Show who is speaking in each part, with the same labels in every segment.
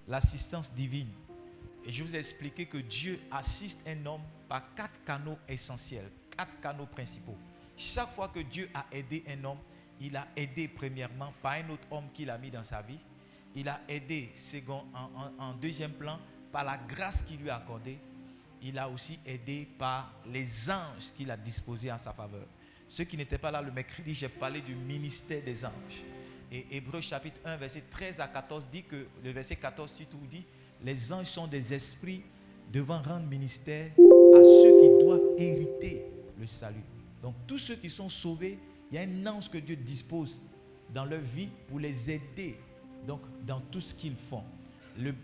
Speaker 1: l'assistance divine. Et je vous ai expliqué que Dieu assiste un homme par 4 canaux essentiels, 4 canaux principaux. Chaque fois que Dieu a aidé un homme, il a aidé premièrement par un autre homme qu'il a mis dans sa vie. Il a aidé en deuxième plan par la grâce qu'il lui a accordée. Il a aussi aidé par les anges qu'il a disposés en sa faveur. Ceux qui n'étaient pas là le mercredi, j'ai parlé du ministère des anges. Et Hébreux chapitre 1, verset 13 à 14 dit que, le verset 14 surtout dit, les anges sont des esprits devant rendre ministère à ceux qui doivent hériter le salut. Donc tous ceux qui sont sauvés, il y a un ange que Dieu dispose dans leur vie pour les aider donc, dans tout ce qu'ils font.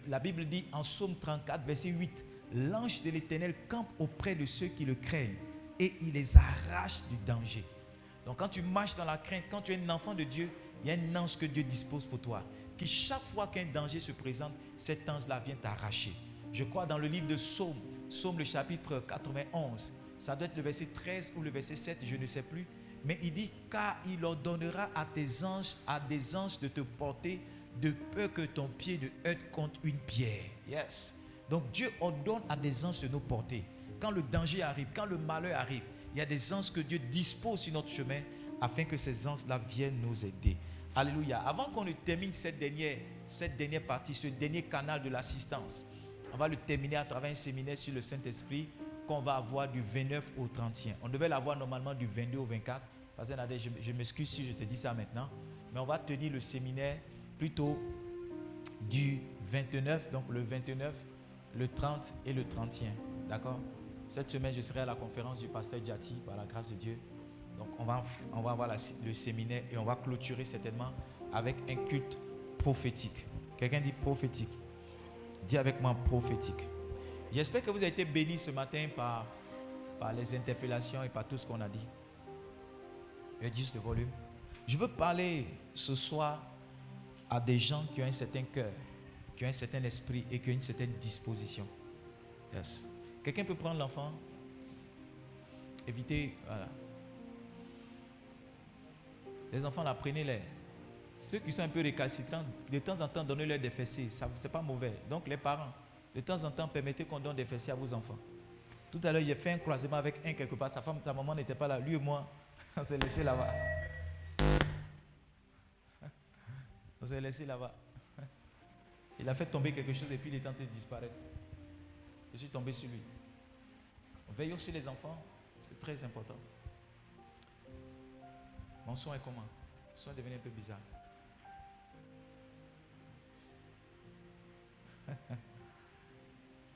Speaker 1: La Bible dit en Psaume 34, verset 8, l'ange de l'Éternel campe auprès de ceux qui le craignent et il les arrache du danger. Donc quand tu marches dans la crainte, quand tu es un enfant de Dieu, il y a un ange que Dieu dispose pour toi, qui chaque fois qu'un danger se présente, cet ange-là vient t'arracher. Je crois dans le livre de Psaume, Psaume le chapitre 91, ça doit être le verset 13 ou le verset 7, je ne sais plus, mais il dit, car il ordonnera à des anges de te porter de peur que ton pied ne heurte contre une pierre. Yes. Donc Dieu ordonne à des anges de nous porter. Quand le danger arrive, quand le malheur arrive, il y a des anges que Dieu dispose sur notre chemin afin que ces anges-là viennent nous aider. Alléluia. Avant qu'on ne termine cette dernière partie, ce dernier canal de l'assistance, on va le terminer à travers un séminaire sur le Saint-Esprit qu'on va avoir du 29 au 31. On devait l'avoir normalement du 22 au 24. Parce que je m'excuse si je te dis ça maintenant. Mais on va tenir le séminaire plutôt du 29, donc le 29, le 30 et le 31. D'accord? Cette semaine, je serai à la conférence du pasteur Djati, par la grâce de Dieu. Donc, on va avoir le séminaire et on va clôturer certainement avec un culte prophétique. Quelqu'un dit prophétique. Dis avec moi prophétique. J'espère que vous avez été bénis ce matin par les interpellations et par tout ce qu'on a dit. Réduis le volume. Je veux parler ce soir à des gens qui ont un certain cœur, qui ont un certain esprit et qui ont une certaine disposition. Yes. Quelqu'un peut prendre l'enfant? Évitez, voilà. Les enfants, là, prenez-les. Ceux qui sont un peu récalcitrants, de temps en temps, donnez-leur des fessées. Ce n'est pas mauvais. Donc, les parents, de temps en temps, permettez qu'on donne des fessées à vos enfants. Tout à l'heure, j'ai fait un croisement avec un quelque part. Sa femme, ta maman n'était pas là. Lui et moi, on s'est laissé là-bas. On s'est laissé là-bas. Il a fait tomber quelque chose et puis il est en train de disparaître. Je suis tombé sur lui. Veillons sur les enfants, c'est très important. Mon son est comment? Le son est devenu un peu bizarre.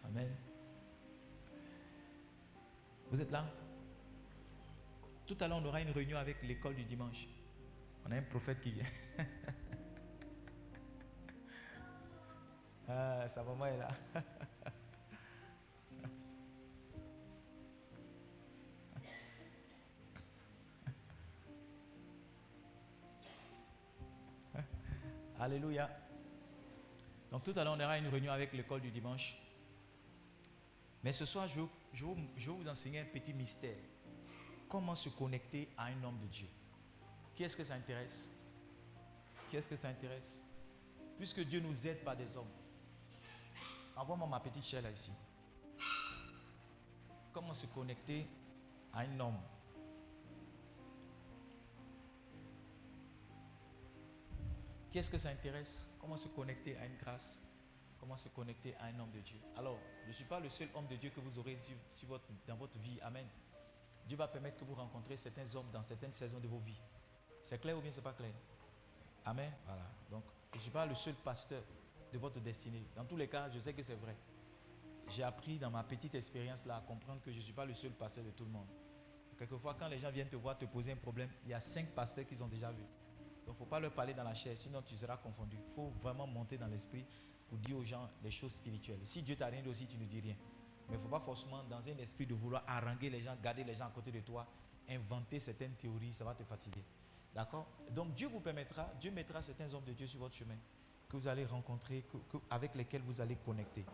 Speaker 1: Amen. Vous êtes là? Tout à l'heure, on aura une réunion avec l'école du dimanche. On a un prophète qui vient. Sa maman est là. Alléluia. Donc tout à l'heure, on aura une réunion avec l'école du dimanche. Mais ce soir, je vais vous enseigner un petit mystère. Comment se connecter à un homme de Dieu. Qui est-ce que ça intéresse? Qui est-ce que ça intéresse? Puisque Dieu nous aide par des hommes. Envoie-moi ma petite chair là ici. Comment se connecter à un homme? Qui est-ce que ça intéresse? Comment se connecter à une grâce? Comment se connecter à un homme de Dieu? Alors, je ne suis pas le seul homme de Dieu que vous aurez dans votre vie. Amen. Dieu va permettre que vous rencontrez certains hommes dans certaines saisons de vos vies. C'est clair ou bien c'est pas clair? Amen. Voilà. Donc, je ne suis pas le seul pasteur de votre destinée. Dans tous les cas, je sais que c'est vrai. J'ai appris dans ma petite expérience là à comprendre que je ne suis pas le seul pasteur de tout le monde. Quelquefois, quand les gens viennent te voir te poser un problème, il y a 5 pasteurs qu'ils ont déjà vu. Donc, il ne faut pas leur parler dans la chair, sinon tu seras confondu. Il faut vraiment monter dans l'esprit pour dire aux gens les choses spirituelles. Si Dieu t'a rien dit aussi, tu ne dis rien. Mais il ne faut pas forcément dans un esprit de vouloir haranguer les gens, garder les gens à côté de toi, inventer certaines théories, ça va te fatiguer. D'accord? Donc Dieu mettra certains hommes de Dieu sur votre chemin que vous allez rencontrer, avec lesquels vous allez connecter.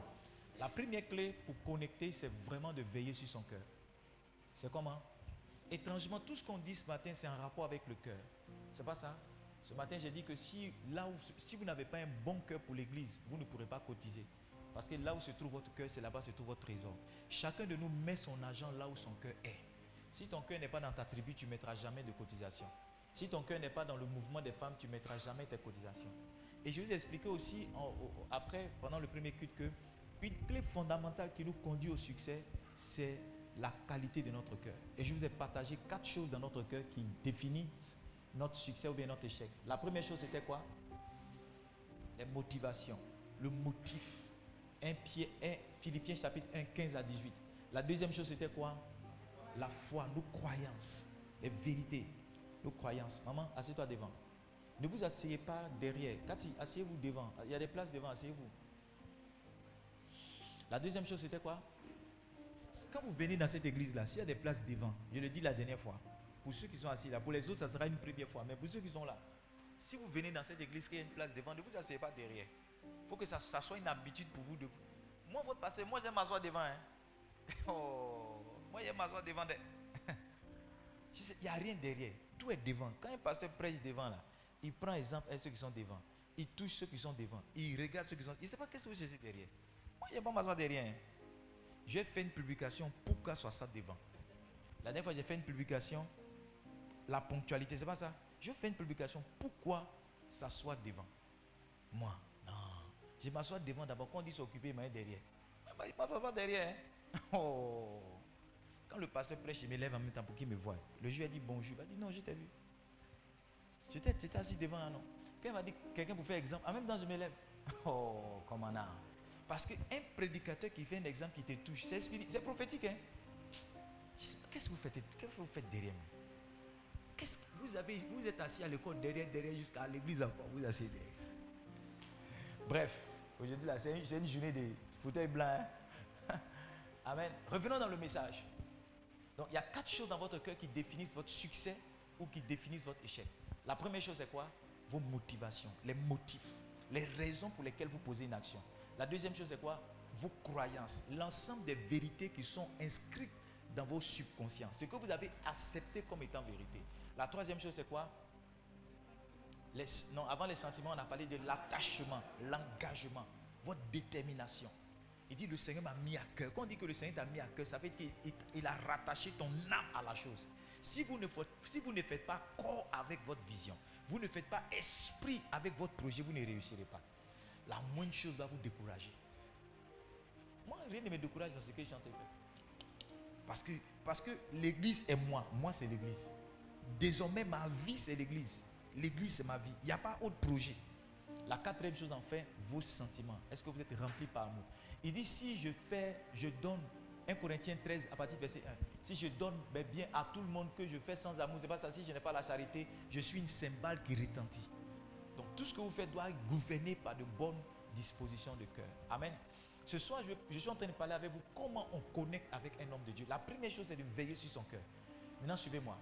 Speaker 1: La première clé pour connecter, c'est vraiment de veiller sur son cœur. C'est comment? Étrangement, tout ce qu'on dit ce matin, c'est en rapport avec le cœur. C'est pas ça? Ce matin, j'ai dit que si vous n'avez pas un bon cœur pour l'église, vous ne pourrez pas cotiser. Parce que là où se trouve votre cœur, c'est là-bas se trouve votre trésor. Chacun de nous met son argent là où son cœur est. Si ton cœur n'est pas dans ta tribu, tu ne mettras jamais de cotisation. Si ton cœur n'est pas dans le mouvement des femmes, tu ne mettras jamais tes cotisations. Et je vous ai expliqué aussi, après, pendant le premier culte, que une clé fondamentale qui nous conduit au succès, c'est la qualité de notre cœur. Et je vous ai partagé 4 choses dans notre cœur qui définissent notre succès ou bien notre échec. La première chose, c'était quoi? Les motivations, le motif. Philippiens chapitre 1, 15 à 18. La deuxième chose, c'était quoi? La foi, nos croyances, les vérités, nos croyances. Maman, assieds-toi devant. Ne vous asseyez pas derrière. Cathy, asseyez-vous devant. Il y a des places devant, asseyez-vous. La deuxième chose, c'était quoi? Quand vous venez dans cette église-là, s'il y a des places devant, je le dis la dernière fois, pour ceux qui sont assis là, pour les autres, ça sera une première fois, mais pour ceux qui sont là, si vous venez dans cette église, qu'il y a une place devant, ne vous asseyez pas derrière. Il faut que ça soit une habitude pour vous. Moi, votre pasteur, moi, j'aime m'asseoir devant. Hein. Oh, moi, j'aime m'asseoir devant. Il n'y a rien derrière. Tout est devant. Quand un pasteur prêche devant, là, il prend exemple à ceux qui sont devant. Il touche ceux qui sont devant. Il regarde ceux qui sont. Il ne sait pas qu'est-ce que vous cherchez derrière. Moi, je n'aime pas m'asseoir derrière. Hein. J'ai fait une publication pour qu'elle soit ça devant. La dernière fois, j'ai fait une publication. La ponctualité, c'est pas ça. Je fais une publication. Pourquoi ça soit devant? Moi, non. Je m'assois devant d'abord. Quand on dit s'occuper, il m'a derrière. Il ne m'assoit pas derrière. Hein. Oh. Quand le pasteur prêche, je me lève en même temps pour qu'il me voie. Le juif a dit bonjour. Il a dit non, je t'ai vu. Tu étais assis devant là, non? Quand il m'a dit quelqu'un pour faire exemple, en même temps, je me lève. Oh, comment on a. Parce qu'un prédicateur qui fait un exemple qui te touche, c'est prophétique. Hein? Qu'est-ce que vous faites derrière moi? Vous êtes assis à l'école derrière jusqu'à l'église encore. Vous asseyez derrière. Bref, aujourd'hui là, c'est une journée de fauteuil blanc. Hein? Amen. Revenons dans le message. Donc il y a 4 choses dans votre cœur qui définissent votre succès ou qui définissent votre échec. La première chose, c'est quoi? Vos motivations, les motifs, les raisons pour lesquelles vous posez une action. La deuxième chose, c'est quoi? Vos croyances, l'ensemble des vérités qui sont inscrites dans vos subconscients, ce que vous avez accepté comme étant vérité. La troisième chose, c'est quoi? Avant les sentiments, on a parlé de l'attachement, l'engagement, votre détermination. Il dit le Seigneur m'a mis à cœur. Quand on dit que le Seigneur t'a mis à cœur, ça veut dire qu'il a rattaché ton âme à la chose. Si vous ne faites pas corps avec votre vision, vous ne faites pas esprit avec votre projet, vous ne réussirez pas. La moindre chose va vous décourager. Moi, rien ne me décourage dans ce que je suis en train de faire. Parce que l'église est moi. Moi, c'est l'église. Désormais, ma vie, c'est l'église. L'église, c'est ma vie. Il n'y a pas autre projet. La quatrième chose, enfin, vos sentiments. Est-ce que vous êtes remplis par amour? Il dit, si je donne, 1 Corinthiens 13, à partir du verset 1, si je donne bien à tout le monde que je fais sans amour, c'est pas ça. Si je n'ai pas la charité, je suis une cymbale qui retentit. Donc, tout ce que vous faites doit être gouverné par de bonnes dispositions de cœur. Amen. Ce soir, je suis en train de parler avec vous comment on connecte avec un homme de Dieu. La première chose, c'est de veiller sur son cœur. Maintenant, suivez-moi.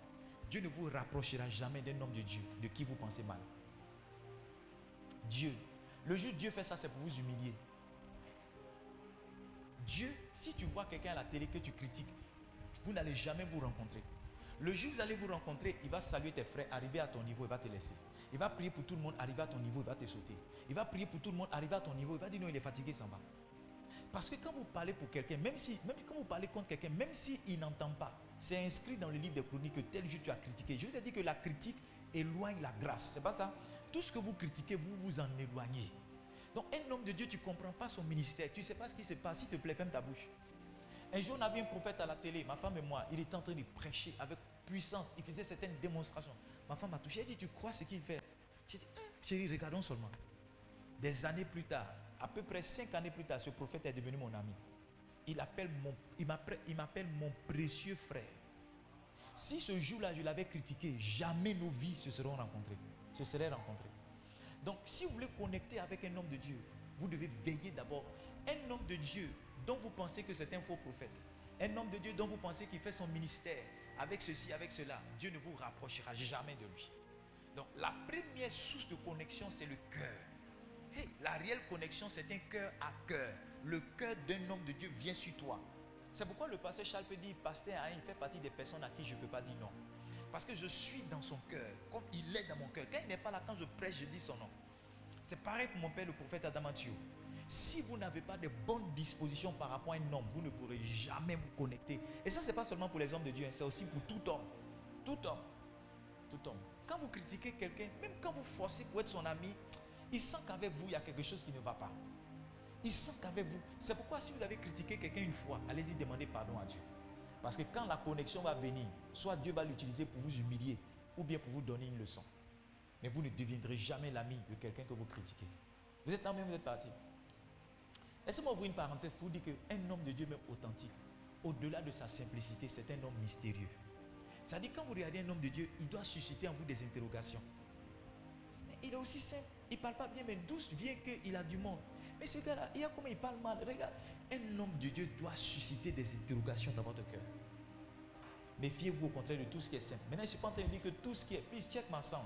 Speaker 1: Dieu ne vous rapprochera jamais d'un homme de Dieu de qui vous pensez mal. Dieu. Le jour où Dieu fait ça, c'est pour vous humilier. Dieu, si tu vois quelqu'un à la télé que tu critiques, vous n'allez jamais vous rencontrer. Le jour où vous allez vous rencontrer, il va saluer tes frères, arriver à ton niveau, il va te laisser. Il va prier pour tout le monde, arriver à ton niveau, il va te sauter. Il va prier pour tout le monde, arriver à ton niveau, il va dire non, il est fatigué, s'en va. Parce que quand vous parlez pour quelqu'un, même quand vous parlez contre quelqu'un, même s'il n'entend pas, c'est inscrit dans le livre des chroniques que tel jour tu as critiqué. Je vous ai dit que la critique éloigne la grâce. C'est pas ça? Tout ce que vous critiquez, vous vous en éloignez. Donc un homme de Dieu, tu ne comprends pas son ministère. Tu ne sais pas ce qui se passe. S'il te plaît, ferme ta bouche. Un jour, on avait un prophète à la télé, ma femme et moi. Il était en train de prêcher avec puissance. Il faisait certaines démonstrations. Ma femme m'a touché. Elle dit, tu crois ce qu'il fait? J'ai dit, chérie, regardons seulement. Des années plus tard, à peu près 5 années plus tard, ce prophète est devenu mon ami. Il m'appelle mon précieux frère. Si ce jour-là, je l'avais critiqué, jamais nos vies se seraient rencontrées. Donc, si vous voulez connecter avec un homme de Dieu, vous devez veiller d'abord. Un homme de Dieu dont vous pensez que c'est un faux prophète, un homme de Dieu dont vous pensez qu'il fait son ministère avec ceci, avec cela, Dieu ne vous rapprochera jamais de lui. Donc, la première source de connexion, c'est le cœur. Hey, la réelle connexion, c'est un cœur à cœur. Le cœur d'un homme de Dieu vient sur toi. C'est pourquoi le pasteur Charles peut dire, pasteur, il fait partie des personnes à qui je ne peux pas dire non. Parce que je suis dans son cœur, comme il est dans mon cœur. Quand il n'est pas là, quand je prêche, je dis son nom. C'est pareil pour mon père, le prophète Adamatio. Si vous n'avez pas de bonnes dispositions par rapport à un homme, vous ne pourrez jamais vous connecter. Et ça, ce n'est pas seulement pour les hommes de Dieu, c'est aussi pour tout homme. Tout homme. Tout homme. Quand vous critiquez quelqu'un, même quand vous forcez pour être son ami, il sent qu'avec vous, il y a quelque chose qui ne va pas. Il sent qu'avec vous. C'est pourquoi si vous avez critiqué quelqu'un une fois, allez-y demander pardon à Dieu. Parce que quand la connexion va venir, soit Dieu va l'utiliser pour vous humilier, ou bien pour vous donner une leçon. Mais vous ne deviendrez jamais l'ami de quelqu'un que vous critiquez. Vous êtes là même, vous êtes parti. Laissez-moi ouvrir une parenthèse pour vous dire qu'un homme de Dieu même authentique, au-delà de sa simplicité, c'est un homme mystérieux. C'est-à-dire quand vous regardez un homme de Dieu, il doit susciter en vous des interrogations. Mais il est aussi simple, il ne parle pas bien, mais d'où vient qu'il a du monde? Mais ce gars-là, il y a comment il parle mal. Regarde, un homme de Dieu doit susciter des interrogations dans votre cœur. Méfiez-vous au contraire de tout ce qui est simple. Maintenant, je ne suis pas en train de dire que tout ce qui est, please check my sound.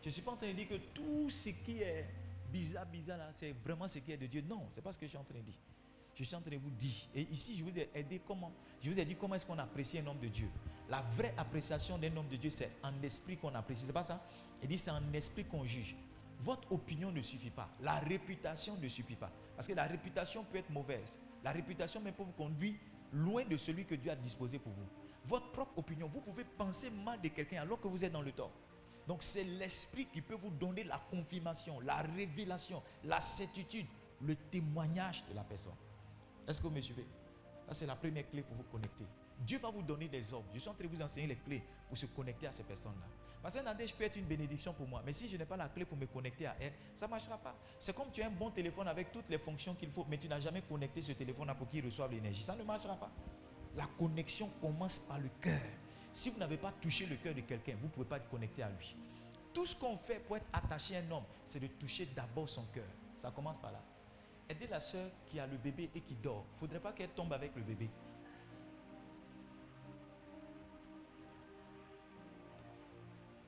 Speaker 1: Je ne suis pas en train de dire que tout ce qui est bizarre là, c'est vraiment ce qui est de Dieu. Non, ce n'est pas ce que je suis en train de dire. Je suis en train de vous dire. Et ici, je vous ai aidé comment. Je vous ai dit comment est-ce qu'on apprécie un homme de Dieu. La vraie appréciation d'un homme de Dieu, c'est en esprit qu'on apprécie. C'est pas ça? Il dit c'est en esprit qu'on juge. Votre opinion ne suffit pas. La réputation ne suffit pas. Parce que la réputation peut être mauvaise. La réputation même peut vous conduire loin de celui que Dieu a disposé pour vous. Votre propre opinion, vous pouvez penser mal de quelqu'un alors que vous êtes dans le tort. Donc c'est l'esprit qui peut vous donner la confirmation, la révélation, la certitude, le témoignage de la personne. Est-ce que vous me suivez? Ça, c'est la première clé pour vous connecter. Dieu va vous donner des ordres. Je suis en train de vous enseigner les clés pour se connecter à ces personnes-là. Parce que Nadège peut être une bénédiction pour moi, mais si je n'ai pas la clé pour me connecter à elle, ça ne marchera pas. C'est comme tu as un bon téléphone avec toutes les fonctions qu'il faut, mais tu n'as jamais connecté ce téléphone-là pour qu'il reçoive l'énergie. Ça ne marchera pas. La connexion commence par le cœur. Si vous n'avez pas touché le cœur de quelqu'un, vous ne pouvez pas être connecté à lui. Tout ce qu'on fait pour être attaché à un homme, c'est de toucher d'abord son cœur. Ça commence par là. Aidez la soeur qui a le bébé et qui dort. Il ne faudrait pas qu'elle tombe avec le bébé.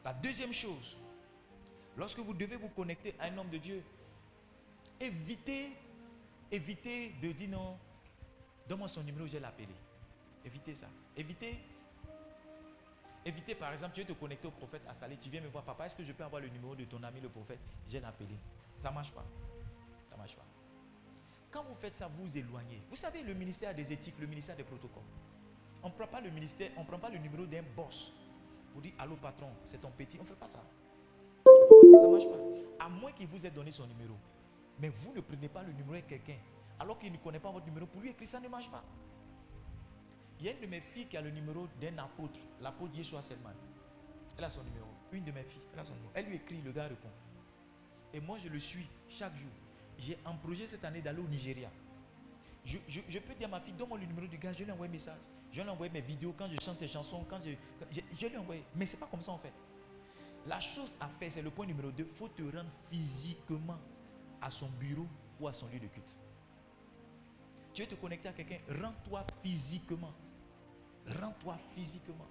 Speaker 1: La deuxième chose, lorsque vous devez vous connecter à un homme de Dieu, évitez de dire non, donne-moi son numéro, je vais l'appeler. Évitez ça. Évitez par exemple, tu veux te connecter au prophète Assalé, tu viens me voir, papa, est-ce que je peux avoir le numéro de ton ami le prophète? Je vais l'appeler. Ça ne marche pas. Ça ne marche pas. Quand vous faites ça, vous vous éloignez. Vous savez, le ministère des éthiques, le ministère des protocoles. On ne prend pas le ministère, on ne prend pas le numéro d'un boss pour dire allô patron, c'est ton petit. On ne fait pas ça. Ça ne marche pas. À moins qu'il vous ait donné son numéro. Mais vous ne prenez pas le numéro de quelqu'un alors qu'il ne connaît pas votre numéro. Pour lui écrire, ça ne marche pas. Il y a une de mes filles qui a le numéro d'un apôtre, l'apôtre Yeshua Selman. Elle a son numéro. Une de mes filles, elle a son numéro. Elle lui écrit, le gars répond. Et moi, je le suis chaque jour. J'ai un projet cette année d'aller au Nigeria. Je peux dire à ma fille, donne-moi le numéro du gars, je lui envoie un message. Je lui envoie mes vidéos quand je chante ses chansons, je lui envoie. Mais ce n'est pas comme ça en fait. La chose à faire, c'est le point numéro 2. Il faut te rendre physiquement à son bureau ou à son lieu de culte. Tu veux te connecter à quelqu'un, rends-toi physiquement. Rends-toi physiquement.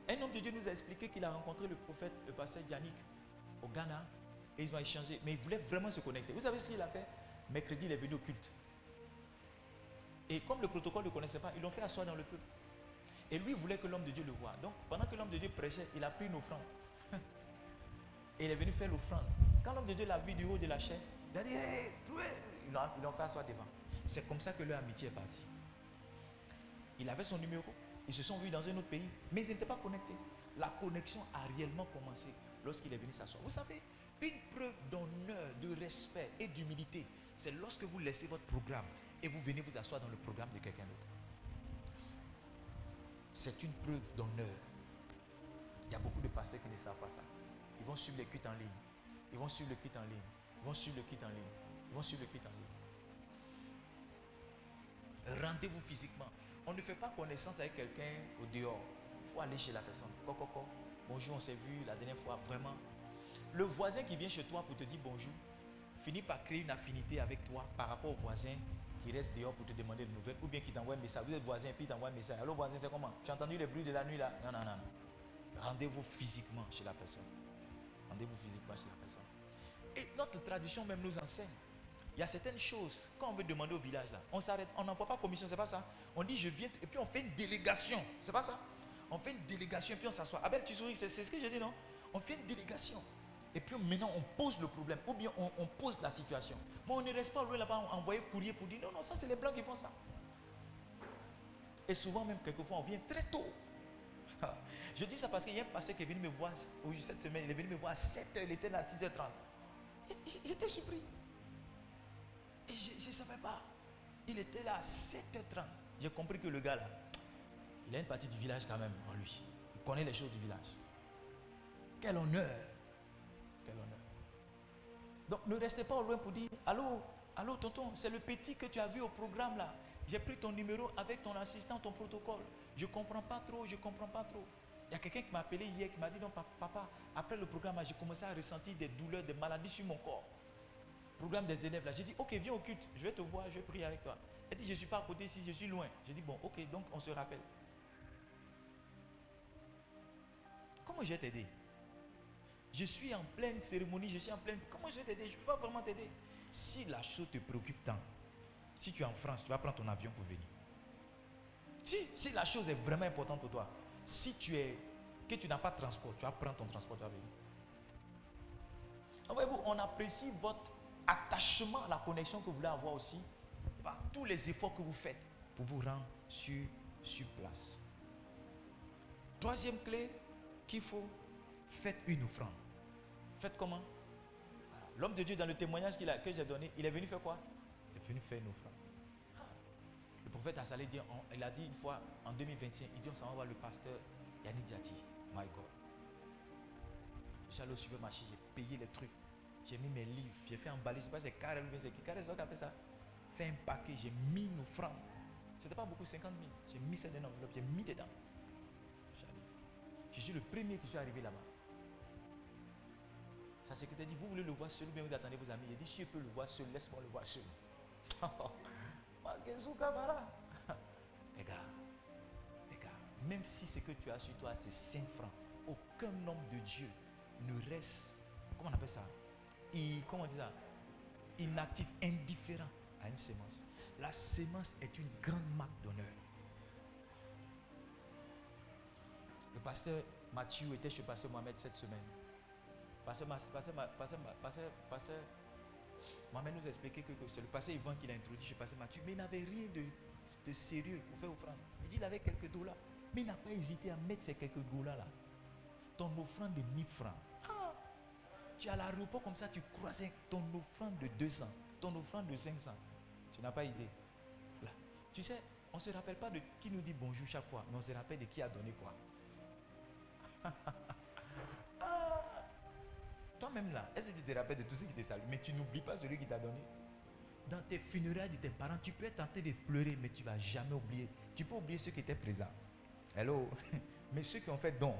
Speaker 1: Un homme de Dieu nous a expliqué qu'il a rencontré le prophète, le pasteur Yannick, au Ghana, et ils ont échangé. Mais il voulait vraiment se connecter. Vous savez ce qu'il a fait? Mercredi, il est venu au culte. Et comme le protocole ne le connaissait pas, ils l'ont fait asseoir dans le peuple. Et lui voulait que l'homme de Dieu le voie. Donc, pendant que l'homme de Dieu prêchait, il a pris une offrande. Et il est venu faire l'offrande. Quand l'homme de Dieu l'a vu du haut de la chaîne, il a dit, hey, trouvé. Ils l'ont fait asseoir devant. C'est comme ça que leur amitié est partie. Il avait son numéro. Ils se sont vus dans un autre pays, mais ils n'étaient pas connectés. La connexion a réellement commencé lorsqu'il est venu s'asseoir. Vous savez, une preuve d'honneur, de respect et d'humilité, c'est lorsque vous laissez votre programme et vous venez vous asseoir dans le programme de quelqu'un d'autre. C'est une preuve d'honneur. Il y a beaucoup de pasteurs qui ne savent pas ça. Ils vont suivre les cultes en ligne. Ils vont suivre le culte en ligne. Ils vont suivre le culte en ligne. Ils vont suivre le culte en ligne. Rendez-vous physiquement. On ne fait pas connaissance avec quelqu'un au dehors. Il faut aller chez la personne. Coco, bonjour, on s'est vu la dernière fois, vraiment. Le voisin qui vient chez toi pour te dire bonjour, finit par créer une affinité avec toi par rapport au voisin qui reste dehors pour te demander de nouvelles, ou bien qui t'envoie un message. Vous êtes voisin et puis il t'envoie un message. Allô voisin, c'est comment? Tu as entendu les bruits de la nuit là? Non. Rendez-vous physiquement chez la personne. Rendez-vous physiquement chez la personne. Et notre tradition même nous enseigne. Il y a certaines choses, quand on veut demander au village là, on s'arrête, on n'envoie pas commission, c'est pas ça. On dit je viens et puis on fait une délégation, c'est pas ça. On fait une délégation et puis on s'assoit. Abel, tu souris, c'est ce que j'ai dit, non? On fait une délégation. Et puis maintenant, on pose le problème. Ou bien on pose la situation. Moi, on ne reste pas loin là-bas, on envoie courrier pour dire, non, non, ça c'est les Blancs qui font ça. Et souvent, même quelquefois, on vient très tôt. Je dis ça parce qu'il y a un pasteur qui est venu me voir cette semaine. Il est venu me voir à 7h, il était là à 6h30. J'étais surpris. Et je ne savais pas. Il était là à 7h30. J'ai compris que le gars là, il a une partie du village quand même en lui. Il connaît les choses du village. Quel honneur. Quel honneur. Donc ne restez pas au loin pour dire, allô, allô tonton, c'est le petit que tu as vu au programme là. J'ai pris ton numéro avec ton assistant, ton protocole. Je ne comprends pas trop, je ne comprends pas trop. Il y a quelqu'un qui m'a appelé hier qui m'a dit, non papa, après le programme, j'ai commencé à ressentir des douleurs, des maladies sur mon corps. Programme des élèves là. J'ai dit, ok, viens au culte, je vais te voir, je vais prier avec toi. Elle dit, je ne suis pas à côté ici, je suis loin. J'ai dit, bon, ok, donc on se rappelle. Comment je vais t'aider? Je suis en pleine cérémonie, je suis en pleine... Comment je vais t'aider? Je ne peux pas vraiment t'aider. Si la chose te préoccupe tant, si tu es en France, tu vas prendre ton avion pour venir. Si la chose est vraiment importante pour toi, que tu n'as pas de transport, tu vas prendre ton transport, tu vas venir. Voyez-vous, on apprécie votre attachement à la connexion que vous voulez avoir aussi par tous les efforts que vous faites pour vous rendre sur place. Troisième clé qu'il faut, faites une offrande. Faites comment? L'homme de Dieu, dans le témoignage que j'ai donné, il est venu faire quoi? Il est venu faire une offrande. Le prophète Assalé dit, il a dit une fois en 2021, il dit on s'en va voir le pasteur Yannick Diati. My God. Je suis allé au supermarché, j'ai payé les trucs, j'ai mis mes livres, j'ai fait emballer, c'est pas c'est Karel ou bien c'est qui? Karel c'est toi qui a fait ça. Fait un paquet, j'ai mis une offrande. C'était pas beaucoup, 50 000. J'ai mis ça dans une enveloppe, j'ai mis dedans. Je suis le premier qui suis arrivé là-bas. Sa secrétaire dit, vous voulez le voir seul ou bien vous attendez vos amis? Il dit, si je peux le voir seul, laisse-moi le voir seul. Les gars, même si ce que tu as sur toi c'est 5 francs, aucun homme de Dieu ne reste, comment on appelle ça? Comment on dit ça? Inactif, indifférent à une sémence. La sémence est une grande marque d'honneur. Le pasteur Mathieu était chez le pasteur Mohamed cette semaine. Pasteur Mohamed nous a expliqué que c'est le pasteur Yvan qui l'a introduit chez le pasteur Mathieu, mais il n'avait rien de sérieux pour faire offrande. Il dit qu'il avait quelques dollars, mais il n'a pas hésité à mettre ces quelques dollars là. Ton offrande de 1000 francs. Ah, tu es à l'aéroport comme ça, tu croises ton offrande de 200, ton offrande de 500. Tu n'as pas idée. Là, tu sais, on ne se rappelle pas de qui nous dit bonjour chaque fois, mais on se rappelle de qui a donné quoi. Toi-même là, est-ce que tu te rappelles de tout ce qui te salue? Mais tu n'oublies pas celui qui t'a donné. Dans tes funérailles de tes parents, tu peux être tenté de pleurer, mais tu ne vas jamais oublier. Tu peux oublier ceux qui étaient présents. Hello. Mais ceux qui ont fait don,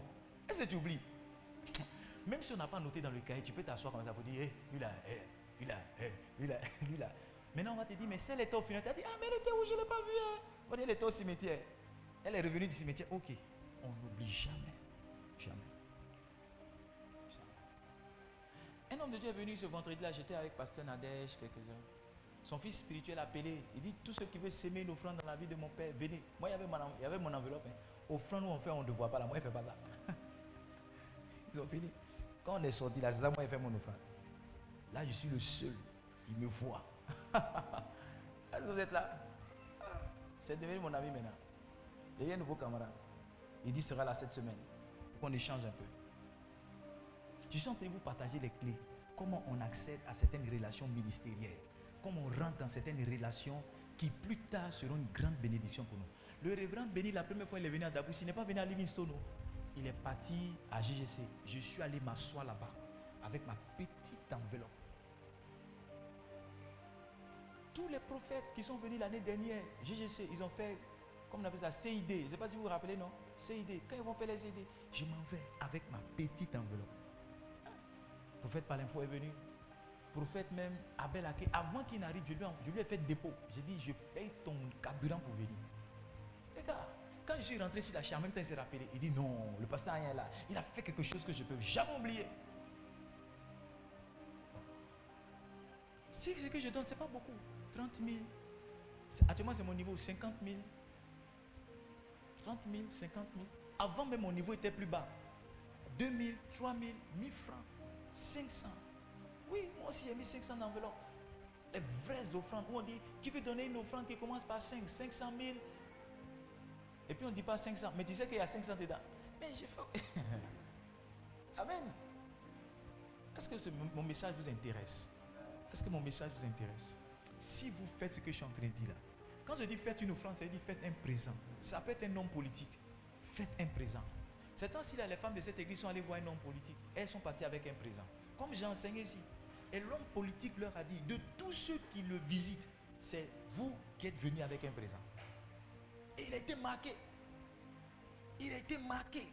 Speaker 1: est-ce que tu oublies? Même si on n'a pas noté dans le cahier, tu peux t'asseoir comme ça pour dire, lui là, lui là. Maintenant on va te dire, mais celle était au funéraire. Tu as dit, ah mais elle était où? Je ne l'ai pas vue. Hein. On dit, elle était au cimetière. Elle est revenue du cimetière. Ok. On n'oublie jamais. Jamais. Un homme de Dieu est venu ce vendredi-là, j'étais avec Pasteur Nadège, quelques-uns. Son fils spirituel a appelé, il dit, tous ceux qui veulent s'aimer une offrande dans la vie de mon père, venez. Moi, il y avait mon enveloppe. Hein. Offrande, nous on fait, on ne voit pas là. Moi, il ne fait pas ça. Ils ont fini. Quand on est sorti là, c'est ça, moi, il fait mon offrande. Là, je suis le seul. Il me voit. Est-ce que vous êtes là? C'est devenu mon ami maintenant. Il y a un nouveau camarade. Il dit, sera là cette semaine. Pour qu'on échange un peu. Je suis en train de vous partager les clés. Comment on accède à certaines relations ministérielles. Comment on rentre dans certaines relations qui plus tard seront une grande bénédiction pour nous. Le révérend Béni, la première fois il est venu à Dabousse, il n'est pas venu à Livingstone. Il est parti à JGC. Je suis allé m'asseoir là-bas avec ma petite enveloppe. Tous les prophètes qui sont venus l'année dernière, JGC, ils ont fait, comme on appelle ça, CID. Je ne sais pas si vous vous rappelez, non? CID. Quand ils vont faire les CID, je m'en vais avec ma petite enveloppe. Le prophète Palinfo est venu. Le prophète même Abel Ake, avant qu'il n'arrive, je lui ai fait dépôt. J'ai dit, je paye ton carburant pour venir. Les gars, quand je suis rentré sur la chair, en même temps il s'est rappelé. Il dit non, le pasteur est là. Il a fait quelque chose que je ne peux jamais oublier. Si ce que je donne, ce n'est pas beaucoup. 30 000. Actuellement, c'est mon niveau. 50 000. 30 000, 50 000. Avant même, mon niveau était plus bas. 2000, 3000, 1000 francs, 500. Oui, moi aussi j'ai mis 500 dans l'enveloppe. Les vraies offrandes, où on dit, qui veut donner une offrande qui commence par 500 000. Et puis on ne dit pas 500, mais tu sais qu'il y a 500 dedans. Mais j'ai fait. Amen. Est-ce que mon message vous intéresse? Est-ce que mon message vous intéresse? Si vous faites ce que je suis en train de dire là, quand je dis faites une offrande, ça veut dire faites un présent. Ça peut être un homme politique. Faites un présent. C'est temps-ci là, les femmes de cette église sont allées voir un homme politique. Elles sont parties avec un présent. Comme j'ai enseigné ici. Et l'homme politique leur a dit, de tous ceux qui le visitent, c'est vous qui êtes venus avec un présent. Et il a été marqué. Il a été marqué.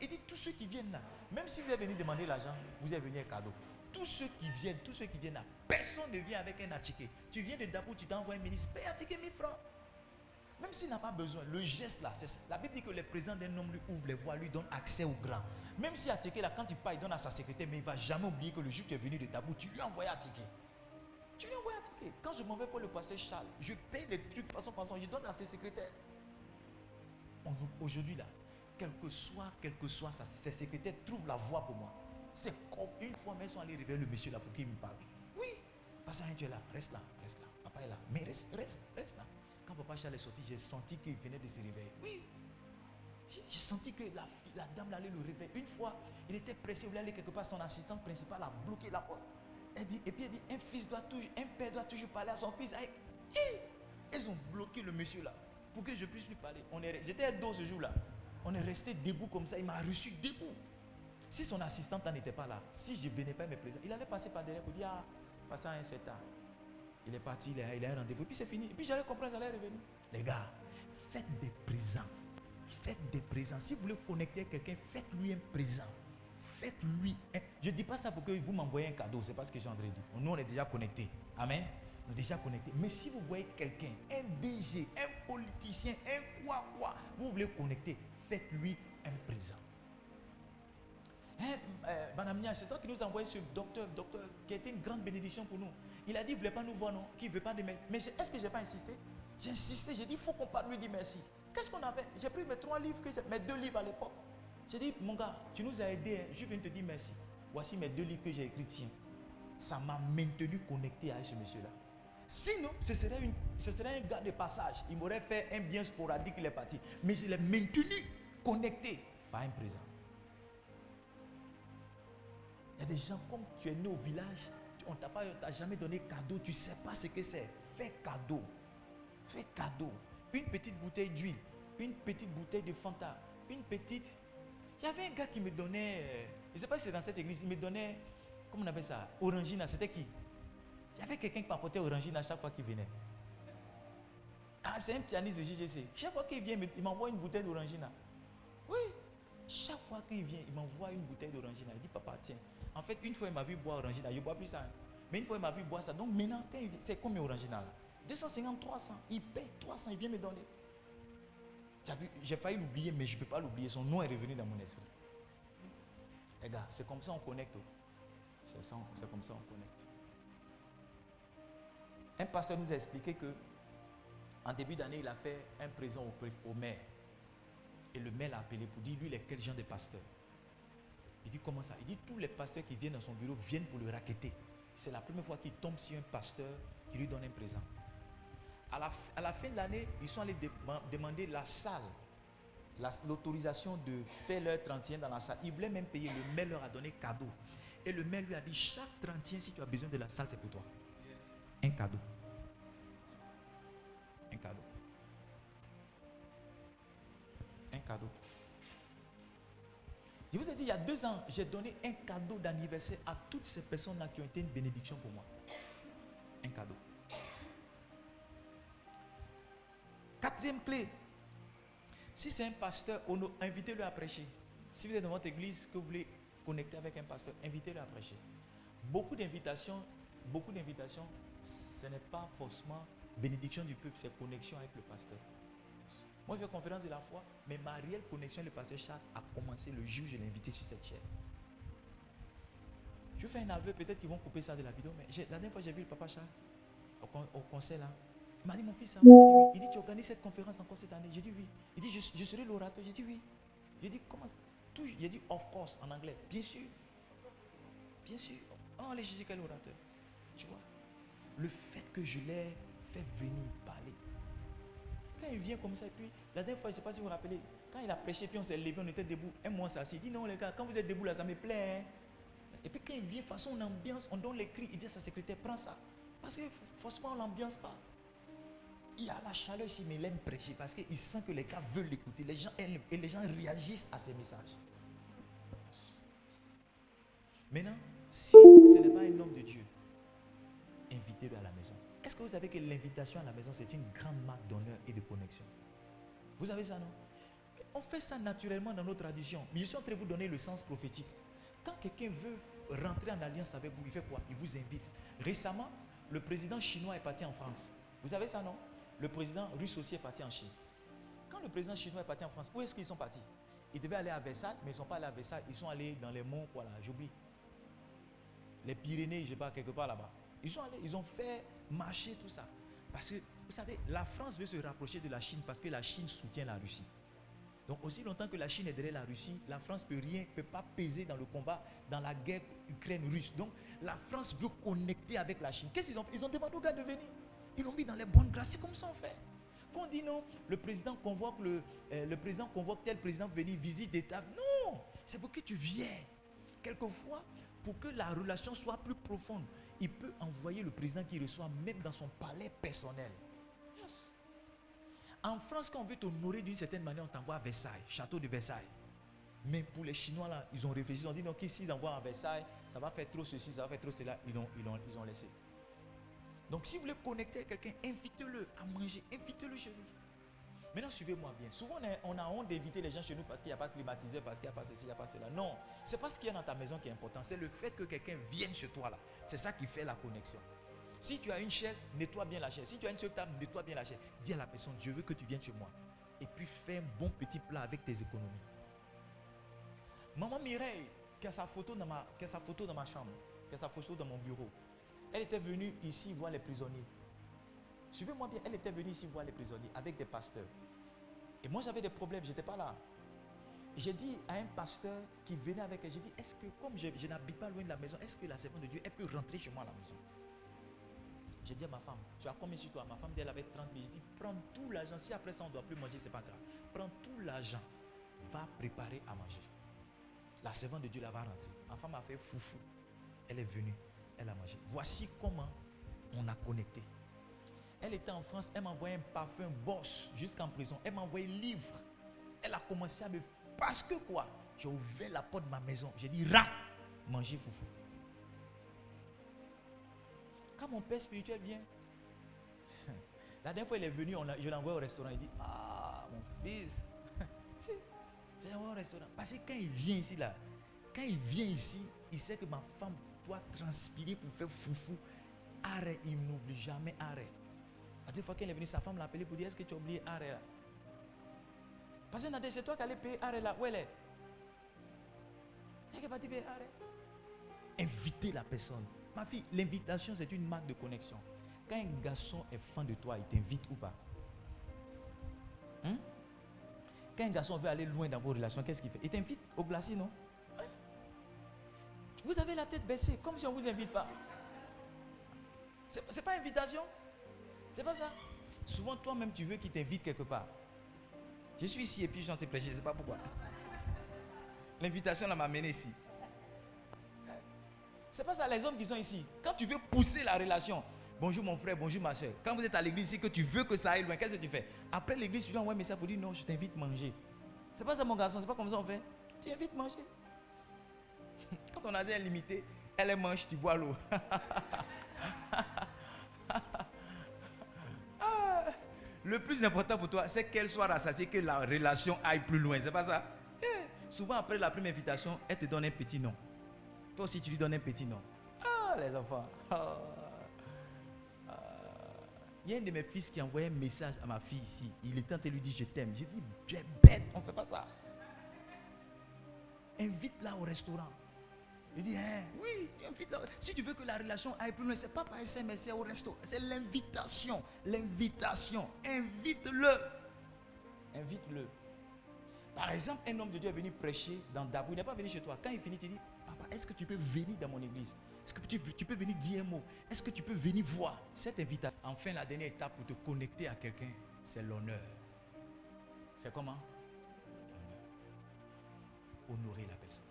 Speaker 1: Il dit, tous ceux qui viennent là, même si vous êtes venu demander l'argent, vous êtes venu un cadeau. Tous ceux qui viennent là, personne ne vient avec un attiqué. Tu viens de Dabou, tu t'envoies un ministre, paye attiqué 1000 francs. Même s'il n'a pas besoin, le geste là, la Bible dit que le présent d'un homme lui ouvre les voies, lui donne accès au grand. Même si attiqué là, quand il part, il donne à sa secrétaire, mais il ne va jamais oublier que le jour où tu es venu de Dabou, tu lui as envoyé attiqué. Tu lui as envoyé attiqué. Quand je m'en vais pour le pasteur Charles, je paye les trucs façon, je donne à ses secrétaires. Aujourd'hui là, quel que soit ses secrétaires trouvent la voie pour moi. C'est comme une fois, mais ils sont allés réveiller le monsieur là pour qu'il me parle. Oui, pasteur, tu es là, reste là. Papa est là, mais reste là. Quand papa Charles est sorti, j'ai senti qu'il venait de se réveiller. Oui, j'ai senti que la dame allait le réveiller. Une fois, il était pressé, il voulait aller quelque part, son assistante principale a bloqué la porte. Et puis elle dit, un père doit toujours parler à son fils. Ils ont bloqué le monsieur là pour que je puisse lui parler. J'étais dos ce jour-là. On est resté debout comme ça, il m'a reçu debout. Si son assistante n'était pas là, si je ne venais pas me présenter, il allait passer par derrière pour dire, passez à un certain. Il est parti, il a un rendez-vous, puis c'est fini. Et puis j'allais comprendre, j'allais revenir. Les gars, faites des présents. Faites des présents. Si vous voulez connecter avec quelqu'un, faites-lui un présent. Faites-lui un... Je ne dis pas ça pour que vous m'envoyez un cadeau, c'est pas ce que j'ai en train de dire. Nous, on est déjà connectés. Amen. On est déjà connectés. Mais si vous voyez quelqu'un, un DG, un politicien, un quoi, vous voulez connecter, faites-lui un présent. Banamia, c'est toi qui nous a envoyé ce docteur qui a été une grande bénédiction pour nous. Il a dit, il ne voulait pas nous voir, non, qu'il ne veut pas de merci. Mais est-ce que je n'ai pas insisté? J'ai insisté, j'ai dit, il faut qu'on parle, lui dire merci. Qu'est-ce qu'on a fait? J'ai pris mes 3 livres, mes 2 livres à l'époque. J'ai dit, mon gars, tu nous as aidés, hein. Je viens te dire merci. Voici mes 2 livres que j'ai écrits, tiens. Ça m'a maintenu connecté à ce monsieur-là. Sinon, ce serait un gars de passage. Il m'aurait fait un bien sporadique, il est parti. Mais je l'ai maintenu connecté par un présent. Il y a des gens, comme tu es né au village, on ne t'a jamais donné cadeau, tu ne sais pas ce que c'est. Fais cadeau. Fais cadeau. Une petite bouteille d'huile, une petite bouteille de Fanta, une petite... Il y avait un gars qui me donnait, je ne sais pas si c'est dans cette église, il me donnait, comment on appelle ça, Orangina, c'était qui? Il y avait quelqu'un qui m'apportait Orangina à chaque fois qu'il venait. Ah, c'est un pianiste de JGC. Chaque fois qu'il vient, il m'envoie une bouteille d'Orangina. Oui. Chaque fois qu'il vient, il m'envoie une bouteille d'Orangina. Il dit, papa, tiens. En fait, une fois, il m'a vu boire Orangina. Je ne bois plus ça. Hein. Mais une fois, il m'a vu boire ça. Donc maintenant, quand il vient, c'est combien Orangina là? 250, 300. Il paye 300, il vient me donner. J'ai failli l'oublier, mais je ne peux pas l'oublier. Son nom est revenu dans mon esprit. Les gars, c'est comme ça qu'on connecte. C'est comme ça qu'on connecte. Un pasteur nous a expliqué que en début d'année, il a fait un présent au maire. Et le maire l'a appelé pour dire, lui, il est quel genre de pasteur? Il dit, comment ça? Il dit, tous les pasteurs qui viennent dans son bureau viennent pour le racketter. C'est la première fois qu'il tombe sur un pasteur qui lui donne un présent. À la fin de l'année, ils sont allés demander la salle, l'autorisation de faire leur 31 dans la salle. Ils voulaient même payer. Le maire leur a donné cadeau. Et le maire lui a dit, chaque 31, si tu as besoin de la salle, c'est pour toi. Un cadeau. Un cadeau. Un cadeau. Je vous ai dit, il y a 2 ans, j'ai donné un cadeau d'anniversaire à toutes ces personnes-là qui ont été une bénédiction pour moi. Un cadeau. 4e clé. Si c'est un pasteur, invitez-le à prêcher. Si vous êtes dans votre église, que vous voulez connecter avec un pasteur, invitez-le à prêcher. Beaucoup d'invitations, ce n'est pas forcément bénédiction du peuple, c'est connexion avec le pasteur. Moi, je fais conférence de la foi, mais ma réelle connexion avec le pasteur Charles a commencé le jour où je l'ai invité sur cette chaîne. Je fais un aveu, peut-être qu'ils vont couper ça de la vidéo, mais la dernière fois, j'ai vu le papa Charles au concert là. Il m'a dit, mon fils, ça va? J'ai dit oui. Il dit, tu organises cette conférence encore cette année? J'ai dit oui. Il dit, je serai l'orateur? J'ai dit oui. J'ai dit, comment? J'ai dit, of course, en anglais. Bien sûr. Bien sûr. Oh, allez, j'ai dit quel orateur? Tu vois? Le fait que je l'ai fait venir parler. Quand il vient comme ça, et puis, la dernière fois, je ne sais pas si vous vous rappelez, quand il a prêché, puis on s'est levé, on était debout. Un mois, ça s'est dit, non, les gars, quand vous êtes debout, là, ça me plaît. Hein? Et puis, quand il vient, façon, ambiance, on donne les cris, il dit à sa secrétaire, prends ça. Parce que, forcément, on l'ambiance pas. Il y a la chaleur ici, mais il aime prêcher parce qu'il sent que les gars veulent l'écouter. Les gens aiment, et les gens réagissent à ces messages. Maintenant, si ce n'est pas un homme de Dieu, invitez-le à la maison. Est-ce que vous savez que l'invitation à la maison, c'est une grande marque d'honneur et de connexion? Vous savez ça, non? On fait ça naturellement dans nos traditions. Mais je suis en train de vous donner le sens prophétique. Quand quelqu'un veut rentrer en alliance avec vous, il fait quoi? Il vous invite. Récemment, le président chinois est parti en France. Vous savez ça, non? Le président russe aussi est parti en Chine. Quand le président chinois est parti en France, où est-ce qu'ils sont partis? Ils devaient aller à Versailles, mais ils ne sont pas allés à Versailles. Ils sont allés dans les monts, quoi là, j'oublie. Les Pyrénées, je ne sais pas, quelque part là-bas. Ils sont allés, ils ont fait marcher tout ça. Parce que, vous savez, la France veut se rapprocher de la Chine parce que la Chine soutient la Russie. Donc, aussi longtemps que la Chine est derrière la Russie, la France ne peut pas peser dans le combat, dans la guerre Ukraine-Russe. Donc, la France veut connecter avec la Chine. Qu'est-ce qu'ils ont fait? Ils ont demandé aux gars de venir. Ils l'ont mis dans les bonnes grâces. C'est comme ça on fait. Quand on dit non, le président convoque tel président venir visite d'État. Non, c'est pour que tu viennes. Quelquefois, pour que la relation soit plus profonde, il peut envoyer le président qui reçoit même dans son palais personnel. Yes. En France, quand on veut t'honorer d'une certaine manière, on t'envoie à Versailles, château de Versailles. Mais pour les Chinois, là, ils ont réfléchi, ils ont dit non, qu'ici, ils envoient à Versailles, ça va faire trop ceci, ça va faire trop cela. Ils ont laissé. Donc, si vous voulez connecter avec quelqu'un, invitez-le à manger, invitez-le chez lui. Maintenant, suivez-moi bien. Souvent, on a honte d'inviter les gens chez nous parce qu'il n'y a pas de climatiseur, parce qu'il n'y a pas ceci, il n'y a pas cela. Non, ce n'est pas ce qu'il y a dans ta maison qui est important. C'est le fait que quelqu'un vienne chez toi là. C'est ça qui fait la connexion. Si tu as une chaise, nettoie bien la chaise. Si tu as une seule table, nettoie bien la chaise. Dis à la personne, je veux que tu viennes chez moi. Et puis, fais un bon petit plat avec tes économies. Maman Mireille, qui a sa photo dans ma chambre, qui a sa photo dans mon bureau, elle était venue ici voir les prisonniers. Suivez-moi bien, elle était venue ici voir les prisonniers avec des pasteurs. Et moi j'avais des problèmes, je n'étais pas là. J'ai dit à un pasteur qui venait avec elle, j'ai dit, est-ce que comme je n'habite pas loin de la maison, est-ce que la servante de Dieu, elle peut rentrer chez moi à la maison? J'ai dit à ma femme, tu as combien sur toi? Ma femme dit, elle avait 30 000. J'ai dit, prends tout l'argent, si après ça on ne doit plus manger, ce n'est pas grave. Prends tout l'argent, va préparer à manger. La servante de Dieu là va rentrer. Ma femme a fait foufou. Elle est venue, elle a mangé. Voici comment on a connecté. Elle était en France, elle m'a envoyé un parfum Boss jusqu'en prison. Elle m'a envoyé un livre. Elle a commencé à me... Parce que quoi? J'ai ouvert la porte de ma maison. J'ai dit, rentre, mangez foufou. Quand mon père spirituel vient, la dernière fois il est venu, je l'ai envoyé au restaurant. Il dit, ah, mon fils. Je l'ai envoyé au restaurant. Parce que quand il vient ici, là, il sait que ma femme doit transpirer pour faire foufou. Arrête, il n'oublie jamais arrête. La dernière fois qu'elle est venue, sa femme l'a appelé pour dire, est-ce que tu as oublié arrête là? Parce que c'est toi qui allais payer arrête là. Où elle est? Elle n'est pas dit payer arrête. Invitez la personne. Ma fille, l'invitation c'est une marque de connexion. Quand un garçon est fan de toi, il t'invite ou pas? Quand un garçon veut aller loin dans vos relations, qu'est-ce qu'il fait? Il t'invite au glacier, non? Vous avez la tête baissée, comme si on ne vous invite pas. C'est pas invitation? C'est pas ça? Souvent, toi-même, tu veux qu'il t'invite quelque part. Je suis ici et puis je suis en train de prêcher, je ne sais pas pourquoi. L'invitation là m'a amené ici. C'est pas ça, les hommes qui sont ici. Quand tu veux pousser la relation, bonjour mon frère, bonjour ma soeur. Quand vous êtes à l'église ici, que tu veux que ça aille loin, qu'est-ce que tu fais? Après l'église, tu lui envoies un message pour dire non, je t'invite à manger. C'est pas ça mon garçon, c'est pas comme ça on fait. Tu invites à manger. Quand on a un limité, elle mange, tu bois l'eau. Le plus important pour toi, c'est qu'elle soit rassasiée, que la relation aille plus loin. C'est pas ça? Souvent, après la première invitation, elle te donne un petit nom. Toi aussi, tu lui donnes un petit nom. Ah, les enfants. Il y a un de mes fils qui a envoyé un message à ma fille ici. Il est en train de lui dire je t'aime. J'ai dit, tu es bête, on ne fait pas ça. Invite-la au restaurant. Il dit, hein, oui, si tu veux que la relation aille plus loin, ce n'est pas par SMS, c'est au resto. C'est l'invitation. L'invitation. Invite-le. Invite-le. Par exemple, un homme de Dieu est venu prêcher dans Dabou. Il n'est pas venu chez toi. Quand il finit, il dit, papa, est-ce que tu peux venir dans mon église? Est-ce que tu peux venir dire un mot? Est-ce que tu peux venir voir cette invitation? Enfin, la dernière étape pour te connecter à quelqu'un, c'est l'honneur. C'est comment? L'honneur. Honorer la personne.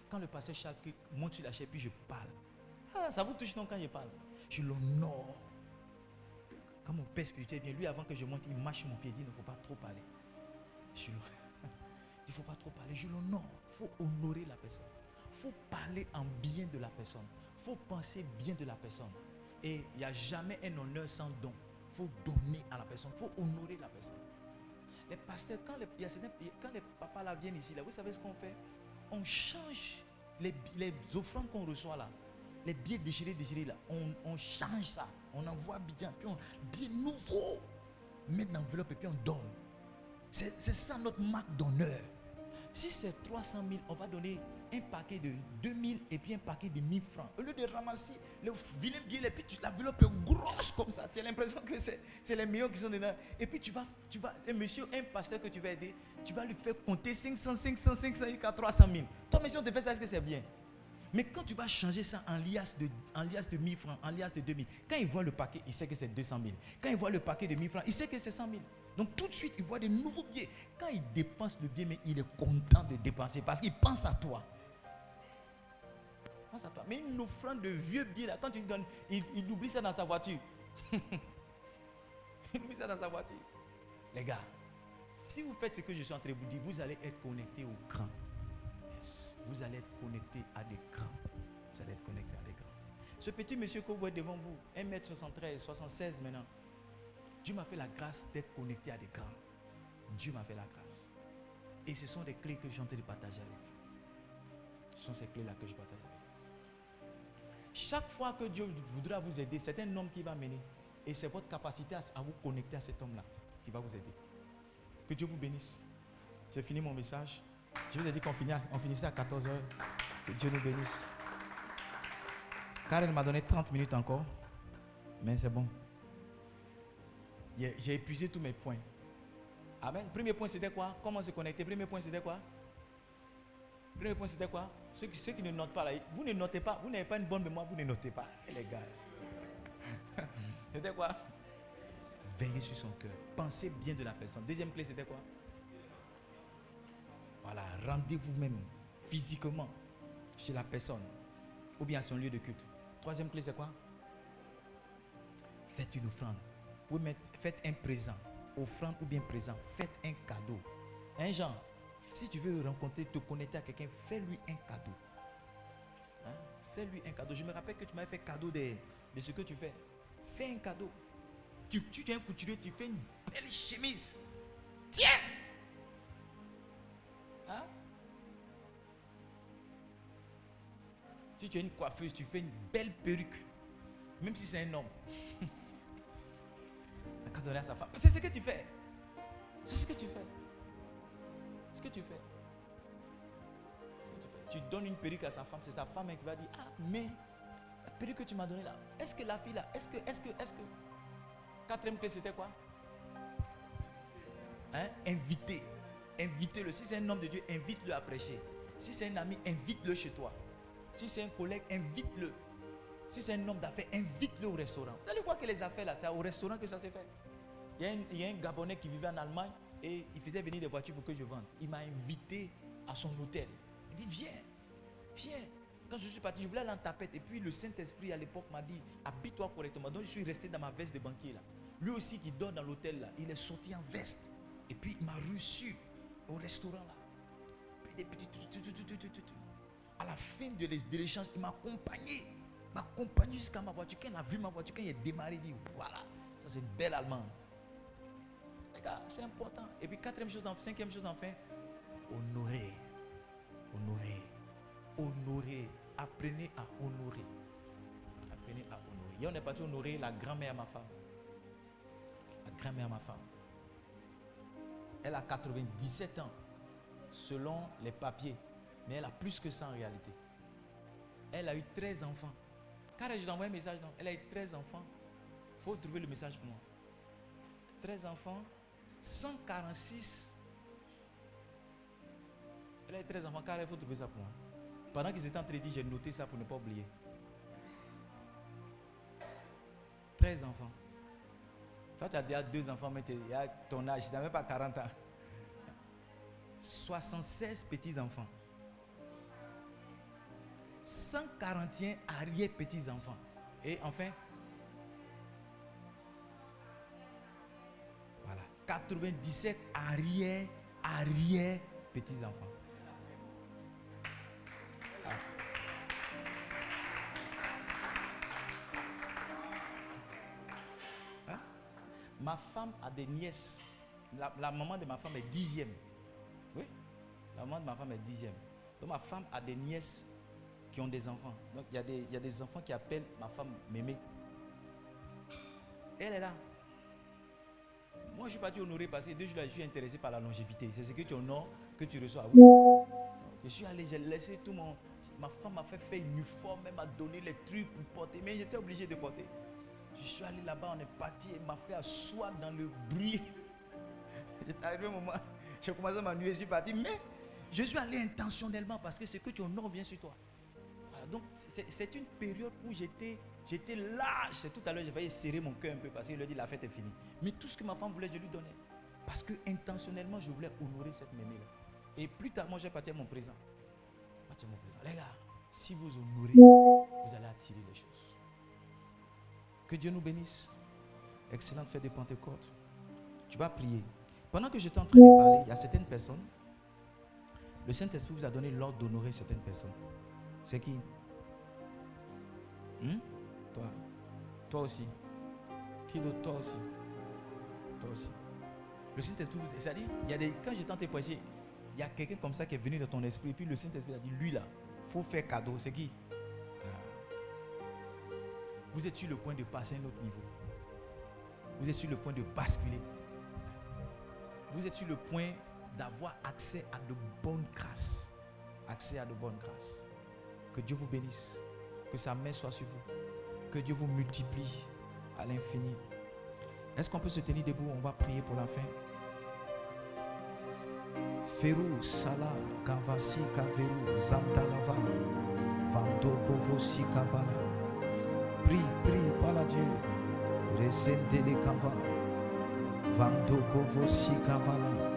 Speaker 1: Quand le pasteur Charles monte sur la chaise, puis je parle. Ah, ça vous touche donc quand je parle. Je l'honore. Quand mon père spirituel vient, lui avant que je monte, il mâche mon pied, il dit, il ne faut pas trop parler. Il ne faut pas trop parler, je l'honore. Il faut honorer la personne. Il faut parler en bien de la personne. Il faut penser bien de la personne. Et il n'y a jamais un honneur sans don. Il faut donner à la personne. Il faut honorer la personne. Les pasteurs, quand les papas là viennent ici, là, vous savez ce qu'on fait? On change les offrandes qu'on reçoit là. Les billets déchirés là. On change ça. On envoie bien. Puis on bien nouveau. Met dans l'enveloppe et puis on donne. C'est ça notre marque d'honneur. Si c'est 300 000, on va donner un paquet de 2000 et puis un paquet de 1000 francs. Au lieu de ramasser le vilain billet, et puis l'enveloppe est grosse comme ça. Tu as l'impression que c'est les millions qui sont dedans. Et puis tu vas, un monsieur, un pasteur que tu vas aider, tu vas lui faire compter 500 jusqu'à 300 000. Toi, monsieur, on te fait ça, est-ce que c'est bien? Mais quand tu vas changer ça en liasse de 1000 francs, en liasse de 2000, quand il voit le paquet, il sait que c'est 200 000. Quand il voit le paquet de 1000 francs, il sait que c'est 100 000. Donc tout de suite, il voit de nouveaux billets. Quand il dépense le billet, mais il est content de dépenser parce qu'il pense à toi. Pense à toi. Mais une offrande de vieux billets, là, quand tu lui donnes, il oublie ça dans sa voiture. Il oublie ça dans sa voiture. Les gars, si vous faites ce que je suis en train de vous dire, vous allez être connectés au grand. Yes. Vous allez être connectés à des grands. Vous allez être connectés à des grands. Ce petit monsieur que vous voyez devant vous, 1m73, 76 maintenant, Dieu m'a fait la grâce d'être connecté à des grands. Dieu m'a fait la grâce. Et ce sont des clés que je suis en train de partager avec vous. Ce sont ces clés-là que je partage avec vous. Chaque fois que Dieu voudra vous aider, c'est un homme qui va mener. Et c'est votre capacité à vous connecter à cet homme-là qui va vous aider. Que Dieu vous bénisse. J'ai fini mon message. Je vous ai dit qu'on finissait à 14h. Que Dieu nous bénisse. Karen m'a donné 30 minutes encore. Mais c'est bon. J'ai épuisé tous mes points. Amen. Premier point, c'était quoi? Comment se connecter? Premier point, c'était quoi? Premier point, c'était quoi? Ceux qui ne notent pas là, vous ne notez pas. Vous n'avez pas une bonne mémoire, vous ne notez pas. Les gars. C'était quoi? Veillez sur son cœur. Pensez bien de la personne. Deuxième clé, c'était quoi? Voilà, rendez-vous même physiquement chez la personne ou bien à son lieu de culte. Troisième clé, c'est quoi? Faites une offrande. Faites un présent, offrande ou bien présent, faites un cadeau. Un genre, si tu veux rencontrer, te connecter à quelqu'un, fais-lui un cadeau. Hein? Fais-lui un cadeau. Je me rappelle que tu m'avais fait cadeau de ce que tu fais. Fais un cadeau. Tu es un couturier, tu fais une belle chemise. Tiens! Hein? Si tu es une coiffeuse, tu fais une belle perruque. Même si c'est un homme. Qu'à donner à sa femme. C'est ce que tu fais. C'est ce que tu fais. Ce que tu fais. Tu donnes une perruque à sa femme, c'est sa femme qui va dire, ah, mais la perruque que tu m'as donnée là, est-ce que la fille là, est-ce que. Quatrième clé, c'était quoi? Hein? Invitez-le. Si c'est un homme de Dieu, invite-le à prêcher. Si c'est un ami, invite-le chez toi. Si c'est un collègue, invite-le. Si c'est un homme d'affaires, invite-le au restaurant. Vous savez quoi que les affaires là, c'est au restaurant que ça s'est fait. Il y a un Gabonais qui vivait en Allemagne et il faisait venir des voitures pour que je vende. Il m'a invité à son hôtel. Il dit, viens. Quand je suis parti, je voulais aller en tapette. Et puis le Saint-Esprit à l'époque m'a dit, habille-toi correctement. Donc je suis resté dans ma veste de banquier là. Lui aussi qui dort dans l'hôtel là, il est sorti en veste. Et puis il m'a reçu au restaurant là. Puis des petits. À la fin de l'échange, il m'a accompagné jusqu'à ma voiture. Quand il a vu ma voiture, quand il est démarré, il dit, voilà, ça c'est une belle Allemande. Les gars, c'est important. Et puis cinquième chose enfin, honorer. Apprenez à honorer. Et on est parti honorer la grand-mère à ma femme. Elle a 97 ans, selon les papiers. Mais elle a plus que ça en réalité. Elle a eu 13 enfants. Quand je lui envoie un message, non, elle a eu 13 enfants. Il faut trouver le message pour moi. 13 enfants, 146. Elle a eu 13 enfants, car il faut trouver ça pour moi. Pendant qu'ils étaient en train de dire, j'ai noté ça pour ne pas oublier. 13 enfants. Toi, tu as déjà 2 enfants, mais tu as ton âge, tu n'as même pas 40 ans. 76 petits-enfants. 141 arrière-petits-enfants. Et enfin, voilà, 97 arrière-petits-enfants. Hein? Ma femme a des nièces. La maman de ma femme est 10e. Oui, la maman de ma femme est 10e. Donc ma femme a des nièces qui ont des enfants. Donc il y a des enfants qui appellent ma femme Mémé. Elle est là. Moi je suis parti honorer parce que 2 jours là, je suis intéressé par la longévité. C'est ce que tu honores, que tu reçois. Oui. Je suis allé, j'ai laissé tout mon... Ma femme m'a fait faire uniforme, elle m'a donné les trucs pour porter, mais j'étais obligé de porter. Je suis allé là-bas, on est parti, elle m'a fait asseoir dans le bruit. J'étais arrivé au moment, j'ai commencé à m'ennuyer, je suis parti, mais je suis allé intentionnellement parce que ce que tu honores vient sur toi. Voilà, donc c'est une période où j'étais lâche. C'est tout à l'heure, j'ai failli serrer mon cœur un peu parce qu'il lui a dit la fête est finie. Mais tout ce que ma femme voulait, je lui donnais. Parce que intentionnellement, je voulais honorer cette mémé-là. Et plus tard, moi, j'ai parti à mon présent. Les gars, si vous honorez, vous allez attirer les choses. Que Dieu nous bénisse. Excellente fête de Pentecôte. Tu vas prier. Pendant que j'étais en train de parler, il y a certaines personnes. Le Saint-Esprit vous a donné l'ordre d'honorer certaines personnes. C'est qui? Toi. Toi aussi. Qui d'autre? Toi aussi. Toi aussi. Le Saint-Esprit vous... C'est-à-dire, quand j'étais en train de prêcher, il y a quelqu'un comme ça qui est venu dans ton esprit. Et puis le Saint-Esprit a dit, lui là, il faut faire cadeau. C'est qui? Vous êtes sur le point de passer à un autre niveau. Vous êtes sur le point de basculer. Vous êtes sur le point d'avoir accès à de bonnes grâces. Accès à de bonnes grâces. Que Dieu vous bénisse. Que sa main soit sur vous. Que Dieu vous multiplie à l'infini. Est-ce qu'on peut se tenir debout? On va prier pour la fin. Ferou, Salah, Kavasi, Kaveru, Zamdalava, Vandokovosi, Kavala. Prie, parle à Dieu. Resente les Kava, Vandokovosi, Kavala.